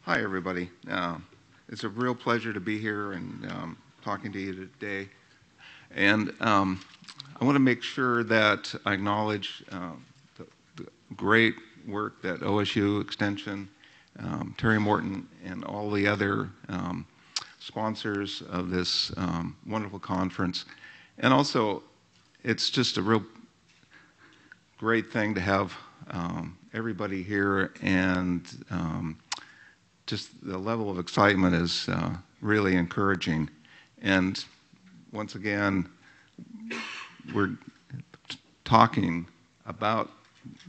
Hi, everybody. It's a real pleasure to be here and talking to you today. And I want to make sure that I acknowledge the great work that OSU Extension, Terry Morton, and all the other sponsors of this wonderful conference. And also, it's just a real great thing to have everybody here, and just the level of excitement is really encouraging. And once again, we're talking about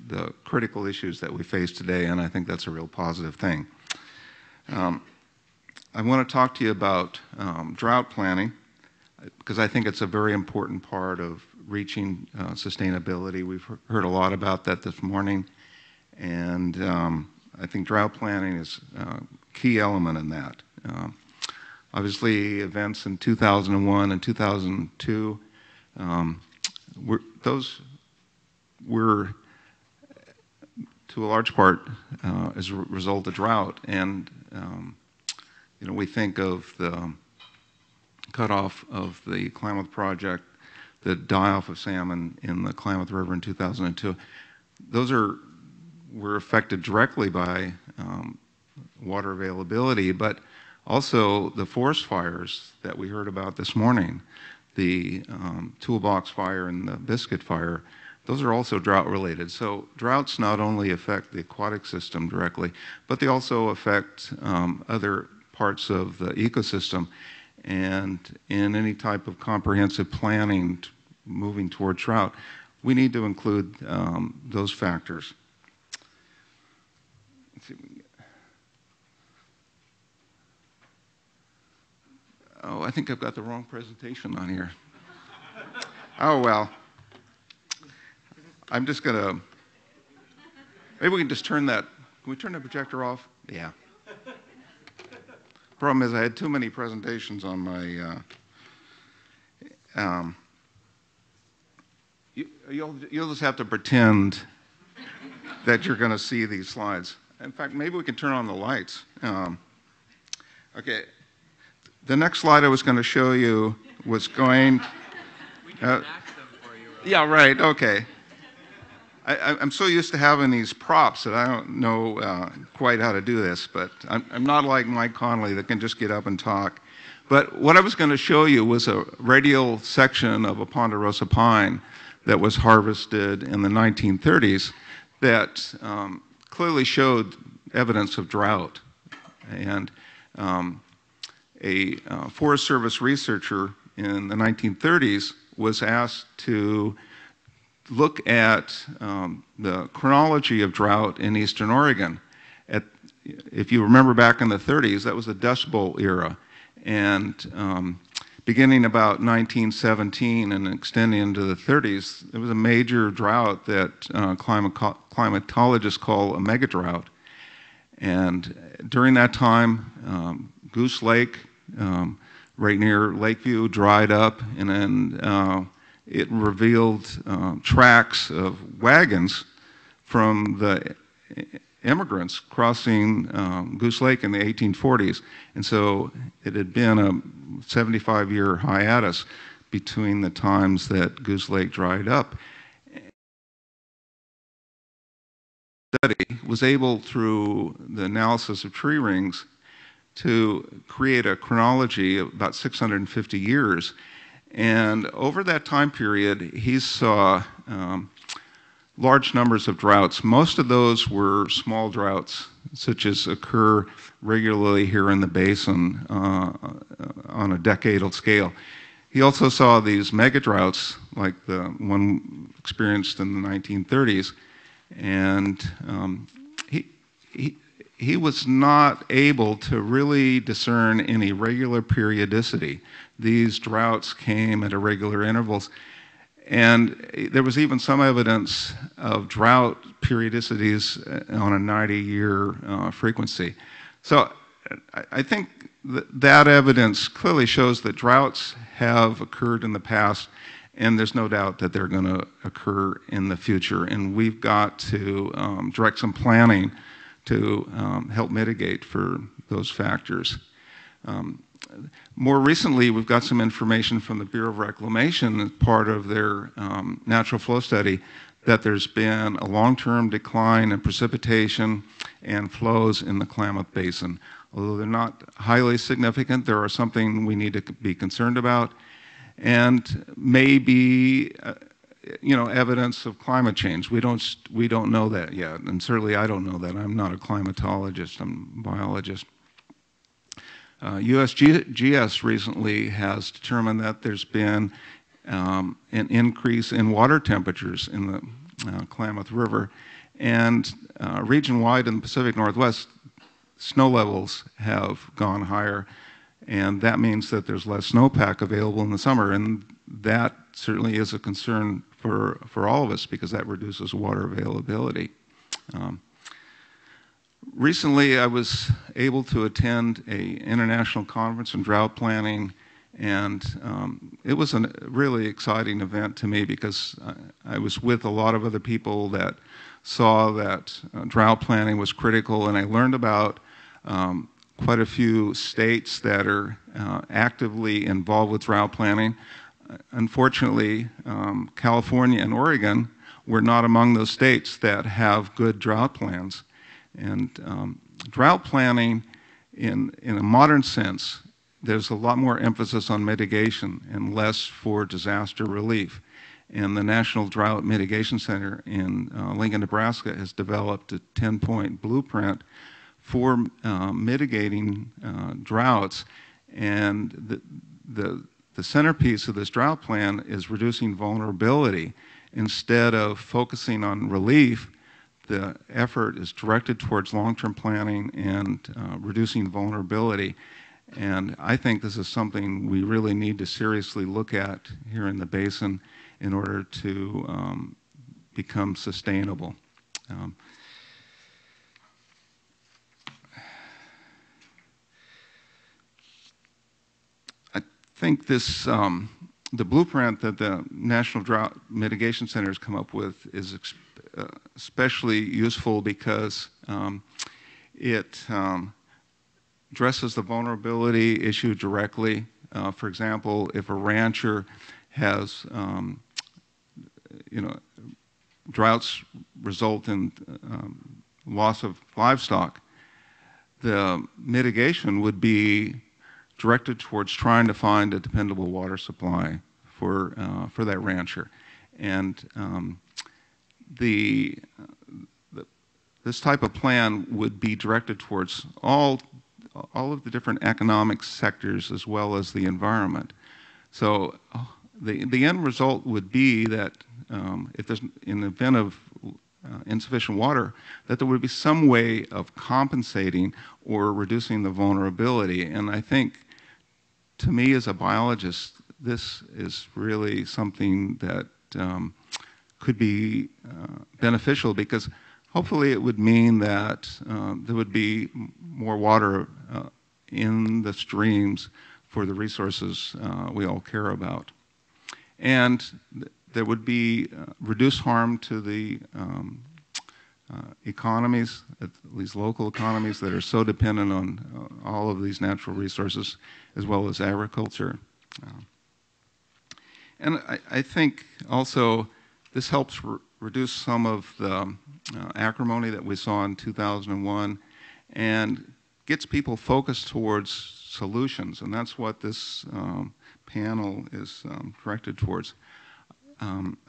the critical issues that we face today, and I think that's a real positive thing. I want to talk to you about drought planning, because I think it's a very important part of reaching sustainability. We've heard a lot about that this morning, and I think drought planning is a key element in that. Obviously, events in 2001 and 2002, those were, to a large part, as a result of drought. And we think of the cutoff of the Klamath project, the die-off of salmon in the Klamath River in 2002. Those were affected directly by water availability, but also the forest fires that we heard about this morning, the toolbox fire and the biscuit fire. Those are also drought related. So droughts not only affect the aquatic system directly, but they also affect other parts of the ecosystem. And in any type of comprehensive planning moving toward drought, we need to include those factors. Let's see if we can get. Oh, I think I've got the wrong presentation on here. Oh, well. I'm just going to, maybe we can just turn that, can we turn the projector off? Yeah. Problem is I had too many presentations on my, you'll just have to pretend that you're going to see these slides. In fact, maybe we can turn on the lights. Okay. The next slide I was going to show you was going. We can enact them for you. Yeah, right. Okay. I'm so used to having these props that I don't know quite how to do this, but I'm not like Mike Connolly that can just get up and talk. But what I was going to show you was a radial section of a ponderosa pine that was harvested in the 1930s that clearly showed evidence of drought. And a Forest Service researcher in the 1930s was asked to look at the chronology of drought in Eastern Oregon. If you remember back in the 30s, that was the Dust Bowl era. And beginning about 1917 and extending into the 30s, there was a major drought that climatologists call a mega drought. And during that time, Goose Lake, right near Lakeview, dried up, and then it revealed tracks of wagons from the immigrants crossing Goose Lake in the 1840s. And so it had been a 75-year hiatus between the times that Goose Lake dried up. The study was able, through the analysis of tree rings, to create a chronology of about 650 years. And over that time period, he saw large numbers of droughts. Most of those were small droughts, such as occur regularly here in the basin on a decadal scale. He also saw these mega droughts, like the one experienced in the 1930s, and he was not able to really discern any regular periodicity. These droughts came at irregular intervals, and there was even some evidence of drought periodicities on a 90-year frequency. So I think that evidence clearly shows that droughts have occurred in the past, and there's no doubt that they're going to occur in the future. And we've got to direct some planning to help mitigate for those factors. More recently, we've got some information from the Bureau of Reclamation as part of their natural flow study that there's been a long-term decline in precipitation and flows in the Klamath Basin. Although they're not highly significant, there are something we need to be concerned about, and maybe evidence of climate change. We don't know that yet, and certainly I don't know that. I'm not a climatologist, I'm a biologist. USGS recently has determined that there's been an increase in water temperatures in the Klamath River, and region-wide in the Pacific Northwest, snow levels have gone higher, and that means that there's less snowpack available in the summer, and that certainly is a concern for all of us because that reduces water availability. Recently, I was able to attend an international conference on drought planning, and it was a really exciting event to me because I was with a lot of other people that saw that drought planning was critical, and I learned about quite a few states that are actively involved with drought planning. Unfortunately, California and Oregon were not among those states that have good drought plans. And drought planning, in a modern sense, there's a lot more emphasis on mitigation and less for disaster relief. And the National Drought Mitigation Center in Lincoln, Nebraska has developed a 10-point blueprint for mitigating droughts. And the centerpiece of this drought plan is reducing vulnerability. Instead of focusing on relief, the effort is directed towards long-term planning and reducing vulnerability. And I think this is something we really need to seriously look at here in the basin in order to become sustainable. I think this, the blueprint that the National Drought Mitigation Center has come up with is especially useful because it addresses the vulnerability issue directly. For example, if a rancher has, droughts result in loss of livestock, the mitigation would be directed towards trying to find a dependable water supply for that rancher. And this type of plan would be directed towards all of the different economic sectors as well as the environment. So the end result would be that if there's, in the event of insufficient water, that there would be some way of compensating or reducing the vulnerability. And I think, to me as a biologist, this is really something that could be beneficial because hopefully it would mean that there would be more water in the streams for the resources we all care about. And there would be reduced harm to the economies, at least local economies, that are so dependent on all of these natural resources, as well as agriculture. And I think also this helps reduce some of the acrimony that we saw in 2001 and gets people focused towards solutions, and that's what this panel is directed towards.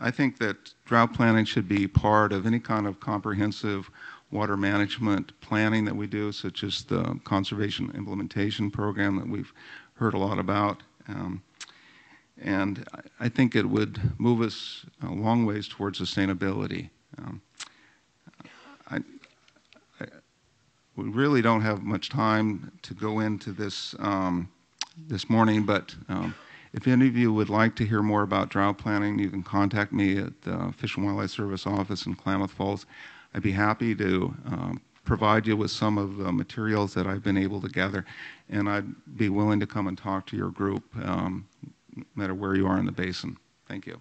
I think that drought planning should be part of any kind of comprehensive water management planning that we do, such as the Conservation Implementation Program that we've heard a lot about. And I think it would move us a long ways towards sustainability. We really don't have much time to go into this this morning, but if any of you would like to hear more about drought planning, you can contact me at the Fish and Wildlife Service office in Klamath Falls. I'd be happy to provide you with some of the materials that I've been able to gather, and I'd be willing to come and talk to your group, no matter where you are in the basin. Thank you.